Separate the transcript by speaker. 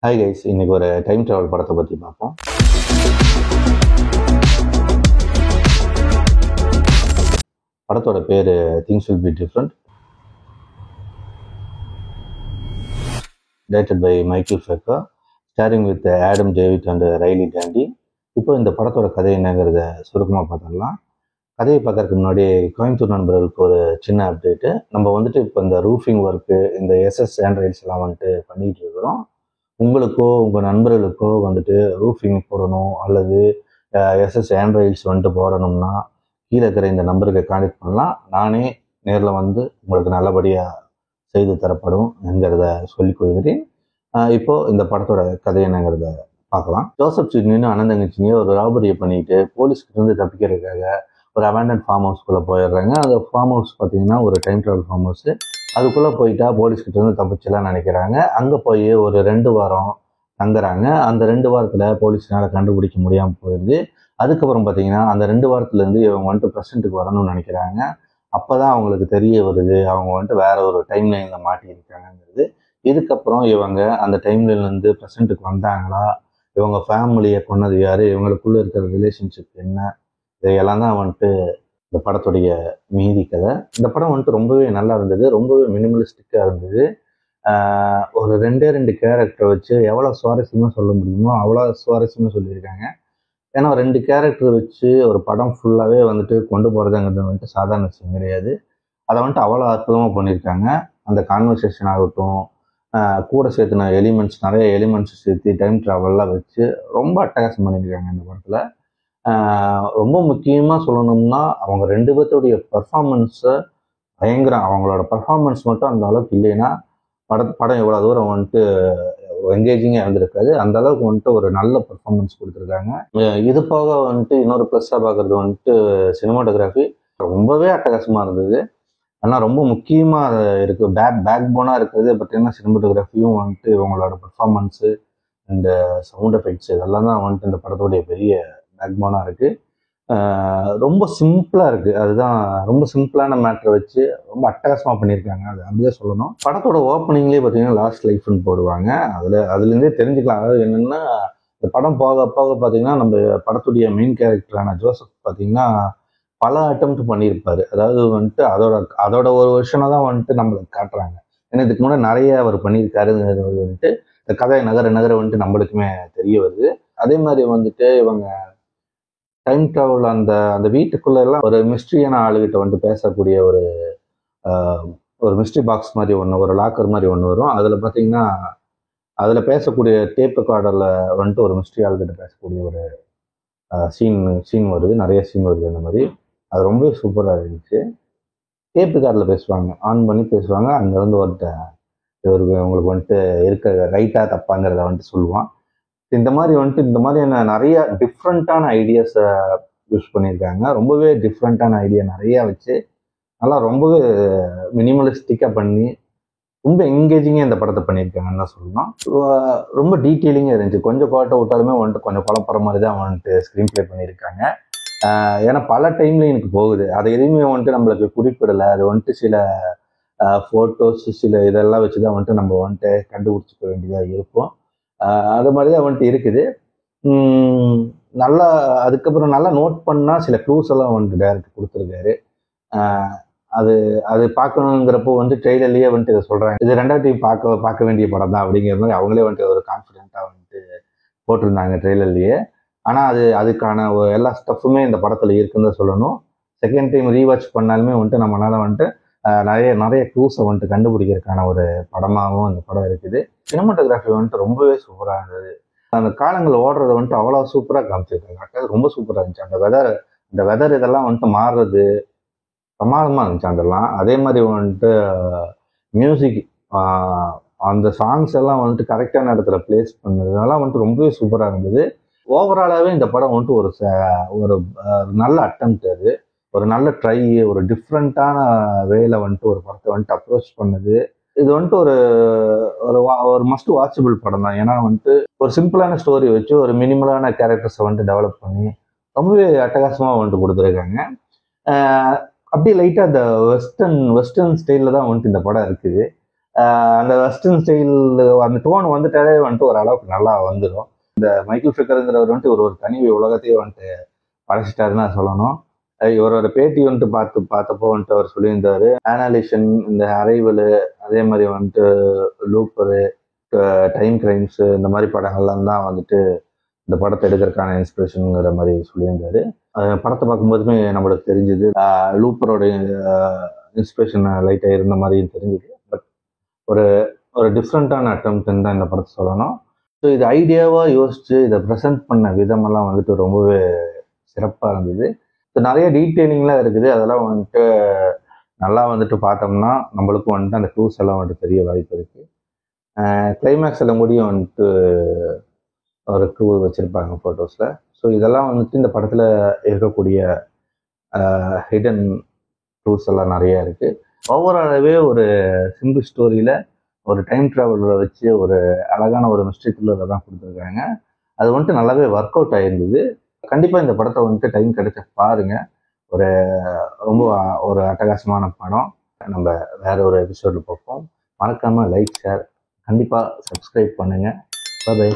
Speaker 1: Hi guys, இன்னைக்கு ஒரு time travel படத்தை பற்றி பார்ப்போம். படத்தோட பேர் things will be different, directed by Michael Fakka, starring with Adam David and Riley Dandy. இப்போ இந்த படத்தோட கதை என்னங்கிறத சுருக்கமாக பார்த்துடலாம். கதையை பார்க்கறதுக்கு முன்னாடி கோயம்புத்தூர் நண்பர்களுக்கு ஒரு சின்ன அப்டேட்டு. நம்ம இப்போ இந்த ரூஃபிங் ஒர்க்கு, இந்த எஸ்எஸ் ஆண்ட்ராய்ட்ஸ் எல்லாம் பண்ணிகிட்டு இருக்கிறோம். உங்களுக்கோ உங்கள் நண்பர்களுக்கோ ரூஃபிங் போடணும் அல்லது எஸ்எஸ் ஆண்ட்ராய்ட்ஸ் போடணும்னா கீழே இருக்கிற இந்த நம்பருக்கு கான்டெக்ட் பண்ணலாம். நானே நேரில் உங்களுக்கு நல்லபடியாக செய்து தரப்படும் என்கிறத சொல்லிக் கொள்கிறேன். இப்போது இந்த படத்தோட கதை என்னங்கிறத பார்க்கலாம். ஜோசப் சிட்னின்னு அனந்தங்கச்சிங்க ஒரு ராபரியை பண்ணிட்டு போலீஸ்கிட்ட தப்பிக்கிறதுக்காக ஒரு அபேண்டன்ட் ஃபார்ம் ஹவுஸ்குள்ளே போயிடுறாங்க. அந்த ஃபார்ம் ஹவுஸ் பார்த்தீங்கன்னா ஒரு டைம் ட்ராவல் ஃபார்ம் ஹவுஸ். அதுக்குள்ளே போயிட்டா போலீஸ்கிட்ட தப்பிச்செல்லாம் நினைக்கிறாங்க. அங்கே போய் ஒரு 2 வாரம் தங்குறாங்க. அந்த 2 வாரத்தில் போலீஸ்னால் கண்டுபிடிக்க முடியாமல் போயிடுது. அதுக்கப்புறம் பார்த்தீங்கன்னா அந்த 2 வாரத்துலேருந்து இவங்க ப்ரெசண்ட்டுக்கு வரணும்னு நினைக்கிறாங்க. அப்போ தான் அவங்களுக்கு தெரிய வருது அவங்க வேற ஒரு டைம் லைனில் மாட்டியிருக்காங்கிறது. இதுக்கப்புறம் இவங்க அந்த டைம் லைன்லேருந்து ப்ரெசண்ட்டுக்கு வந்தாங்களா, இவங்க ஃபேமிலியை கொண்டது யார், இவங்களுக்குள்ளே இருக்கிற ரிலேஷன்ஷிப் என்ன, இதையெல்லாம் தான் இந்த படத்துடைய மீதி கதை. இந்த படம் ரொம்பவே நல்லா இருந்தது, ரொம்பவே மினிமலிஸ்டிக்காக இருந்தது. ஒரு 2 கேரக்டரை வச்சு எவ்வளோ சுவாரஸ்யமாக சொல்ல முடியுமோ அவ்வளோ சுவாரஸ்யமாக சொல்லியிருக்காங்க. ஏன்னா 2 கேரக்டர் வச்சு ஒரு படம் ஃபுல்லாகவே கொண்டு போகிறதுங்கிறது சாதாரண விஷயம் கிடையாது. அதை அவ்வளோ அற்புதமாக பண்ணியிருக்காங்க. அந்த கான்வர்சேஷன் ஆகட்டும், கூட சேர்த்துன எலிமெண்ட்ஸ், நிறைய எலிமெண்ட்ஸ் சேர்த்து டைம் ட்ராவல்லாம் வச்சு ரொம்ப அட்டகாசம் பண்ணியிருக்காங்க இந்த படத்தில். ரொம்ப முக்கியமாக சொல்லணும்னா அவங்க 2 பேர்த்துடைய பர்ஃபார்மன்ஸை பயங்கரம். அவங்களோட பர்ஃபார்மன்ஸ் மட்டும் அந்த அளவுக்கு இல்லைன்னா படம் எவ்வளோ தூரம் என்கேஜிங்காக இருந்திருக்காது. அந்த அளவுக்கு ஒரு நல்ல பர்ஃபார்மன்ஸ் கொடுத்துருக்காங்க. இது போக இன்னொரு ப்ளஸ்ஸாக பார்க்குறது சினிமாட்டோகிராஃபி ரொம்பவே அட்டகாசமாக இருந்தது. ஆனால் ரொம்ப முக்கியமாக இருக்குது, பேக் போனாக இருக்கிறது பார்த்தீங்கன்னா சினிமாட்டோகிராஃபியும் இவங்களோட பர்ஃபார்மன்ஸு அண்ட் சவுண்ட் எஃபெக்ட்ஸ் இதெல்லாம் தான் இந்த படத்துடைய பெரிய பேக்போனாக இருக்குது. ரொம்ப சிம்பிளாக இருக்குது. அதுதான், ரொம்ப சிம்பிளான மேட்ரை வச்சு ரொம்ப அட்டகாசமாக பண்ணியிருக்காங்க. அது அப்படியே சொல்லணும். படத்தோட ஓப்பனிங்லேயே பார்த்தீங்கன்னா லாஸ்ட் லைஃப்னு போடுவாங்க. அதுலேருந்தே தெரிஞ்சுக்கலாம். அதாவது என்னென்னா, இந்த படம் போக போக பார்த்தீங்கன்னா நம்ம படத்துடைய மெயின் கேரக்டரான ஜோசப் பார்த்தீங்கன்னா பல அட்டெம்ப்ட் பண்ணியிருப்பார். அதாவது அதோட ஒரு வருஷனாக தான் நம்மளுக்கு காட்டுறாங்க. ஏன்னா இதுக்கு முன்னாடி நிறைய அவர் பண்ணியிருக்காருங்கிறது இந்த கதை நகர நம்மளுக்குமே தெரிய வருது. அதே மாதிரி இவங்க டைம் ட்ராவல் அந்த வீட்டுக்குள்ள எல்லாம் ஒரு மிஸ்ட்ரியான ஆளுகிட்ட பேசக்கூடிய ஒரு மிஸ்ட்ரி பாக்ஸ் மாதிரி ஒன்று, ஒரு லாக்கர் மாதிரி ஒன்று வரும். அதில் பார்த்தீங்கன்னா அதில் பேசக்கூடிய டேப் ரெக்கார்டரில் ஒரு மிஸ்ட்ரி ஆளுகிட்ட பேசக்கூடிய ஒரு சீன் வருது. நிறைய சீன் வருது. அந்த மாதிரி அது ரொம்ப சூப்பராக இருந்துச்சு. டேப் ரெக்கார்டில் பேசுவாங்க, ஆன் பண்ணி பேசுவாங்க. அங்கேருந்து இவருக்கு உங்களுக்கு இருக்க ரைட்டாக தப்பாங்கிறத சொல்லுவான். இந்த மாதிரியான நிறைய டிஃப்ரெண்ட்டான ஐடியாஸை யூஸ் பண்ணியிருக்காங்க. ரொம்பவே டிஃப்ரெண்ட்டான ஐடியா நிறையா வச்சு நல்லா ரொம்பவே மினிமலிஸ்டிக்காக பண்ணி ரொம்ப என்கேஜிங்காக இந்த படத்தை பண்ணியிருக்காங்கன்னு தான் சொல்லணும். ரொம்ப டீட்டெயிலிங்காக இருந்துச்சு. கொஞ்சம் பாட்டை விட்டாலுமே கொஞ்சம் குழப்பற மாதிரி தான் ஸ்க்ரீன் ப்ளே பண்ணியிருக்காங்க. ஏன்னா பல டைம்ல எனக்கு போகுது, அதை எதுவுமே நம்மளுக்கு குறிப்பிடலை. அது சில ஃபோட்டோஸ் சில இதெல்லாம் வச்சு தான் நம்ம கண்டுபிடிச்சிக்க வேண்டியதாக இருக்கும். அது மாதிரி தான் இருக்குது. நல்லா அதுக்கப்புறம் நல்லா நோட் பண்ணால் சில க்ளூஸ் எல்லாம் டைரக்டர் கொடுத்துருக்காரு. அது பார்க்கணுங்கிறப்போ ட்ரெய்லர்லேயே இதை சொல்கிறாங்க, இது 2வது டைம் பார்க்க வேண்டிய படம் தான் அப்படிங்கிற மாதிரி அவங்களே ஒரு கான்ஃபிடென்ட்டாக போட்டிருந்தாங்க ட்ரெய்லர்லேயே. ஆனால் அதுக்கான எல்லா ஸ்டஃப்புமே இந்த படத்தில் இருக்குன்னு தான் சொல்லணும். செகண்ட் டைம் ரீவாட்ச் பண்ணாலுமே நம்மளால் நிறைய க்ளூஸை கண்டுபிடிக்கிறதுக்கான ஒரு படமாகவும் இந்த படம் இருக்குது. சினிமாட்டோகிராஃபி ரொம்பவே சூப்பராக இருந்தது. அந்த காலங்கள் ஓடுறதை அவ்வளோ சூப்பராக காமிச்சிருக்காங்க. ரொம்ப சூப்பராக இருந்துச்சு. அந்த வெதர் இதெல்லாம் மாறுறது பிரமாதமாக இருந்துச்சு அதெல்லாம். அதே மாதிரி மியூசிக், அந்த சாங்ஸ் எல்லாம் கரெக்டான இடத்துல பிளேஸ் பண்ணதுனால ரொம்பவே சூப்பராக இருந்தது. ஓவராலாகவே இந்த படம் ஒரு நல்ல அட்டெம்ப்ட், அது ஒரு நல்ல ட்ரை, ஒரு டிஃப்ரெண்ட்டான வேல ஒரு படத்தை அப்ரோச் பண்ணது. இது ஒரு மஸ்ட் வாட்சபிள் படம் தான். ஏன்னா ஒரு சிம்பிளான ஸ்டோரி வச்சு ஒரு மினிமலான கேரக்டர்ஸை டெவலப் பண்ணி ரொம்பவே அட்டகாசமாக கொடுத்துருக்காங்க. அப்படியே லைட்டாக அந்த வெஸ்டர்ன் ஸ்டைலில் தான் இந்த படம் இருக்குது. அந்த வெஸ்டர்ன் ஸ்டைல் அந்த டோன் வந்துட்டாலே வந்துட்டு ஒரு அளவுக்கு நல்லா வந்துடும். இந்த மைக்கேல் ஃபிக்கருங்கிறவர் வந்துட்டு ஒரு தனி உலகத்தையே வந்துட்டு படைச்சிட்டாருன்னு நான் சொல்லணும். இவரோட பேட்டி வந்துட்டு பார்த்தப்போ வந்துட்டு அவர் சொல்லியிருந்தாரு, ஆனாலிஷன், இந்த அரைவலு, அதே மாதிரி வந்துட்டு லூப்பரு, டைம் கிரைம்ஸ், இந்த மாதிரி படங்கள்லாம் தான் வந்துட்டு இந்த படத்தை எடுக்கிறதுக்கான இன்ஸ்பிரேஷனுங்கிற மாதிரி சொல்லியிருந்தாரு. படத்தை பார்க்கும்போதுமே நம்மளுக்கு தெரிஞ்சுது லூப்பரோட இன்ஸ்பிரேஷன் லைட்டாக இருந்த மாதிரியும் தெரிஞ்சுது. பட் ஒரு ஒரு டிஃப்ரெண்ட்டான அட்டம்ப்ட்னு தான் இந்த படத்தை சொல்லணும். ஸோ இது ஐடியாவாக யோசிச்சு இதை ப்ரெசென்ட் பண்ண விதமெல்லாம் வந்துட்டு ரொம்பவே சிறப்பாக இருந்தது. ஸோ நிறைய டீட்டெயிலிங்லாம் இருக்குது. அதெல்லாம் வந்துட்டு நல்லா வந்துட்டு பார்த்தோம்னா நம்மளுக்கும் வந்துட்டு அந்த க்ளூஸ் எல்லாம் வந்துட்டு தெரிய வாய்ப்பு இருக்குது. கிளைமேக்ஸ் எல்லாம் முடியும் வந்துட்டு ஒரு க்ளூ வச்சுருப்பாங்க ஃபோட்டோஸில். ஸோ இதெல்லாம் வந்துட்டு இந்த படத்தில் இருக்கக்கூடிய ஹிடன் க்ளூஸ் எல்லாம் நிறையா இருக்குது. ஓவராலாகவே ஒரு சிம்பிள் ஸ்டோரியில் ஒரு டைம் ட்ராவலரை வச்சு ஒரு அழகான ஒரு மிஸ்ட்ரி த்ரில்லரை தான் கொடுத்துருக்காங்க. அது வந்துட்டு நல்லாவே ஒர்க் அவுட் ஆகிருந்தது. கண்டிப்பாக இந்த படத்தை வந்துட்டு டைம் கிடைச்ச பாருங்கள். ஒரு ரொம்ப ஒரு அட்டகாசமான படம். நம்ம வேற ஒரு எபிசோடில் பார்ப்போம். மறக்காமல் லைக், ஷேர், கண்டிப்பாக சப்ஸ்கிரைப் பண்ணுங்கள். பை.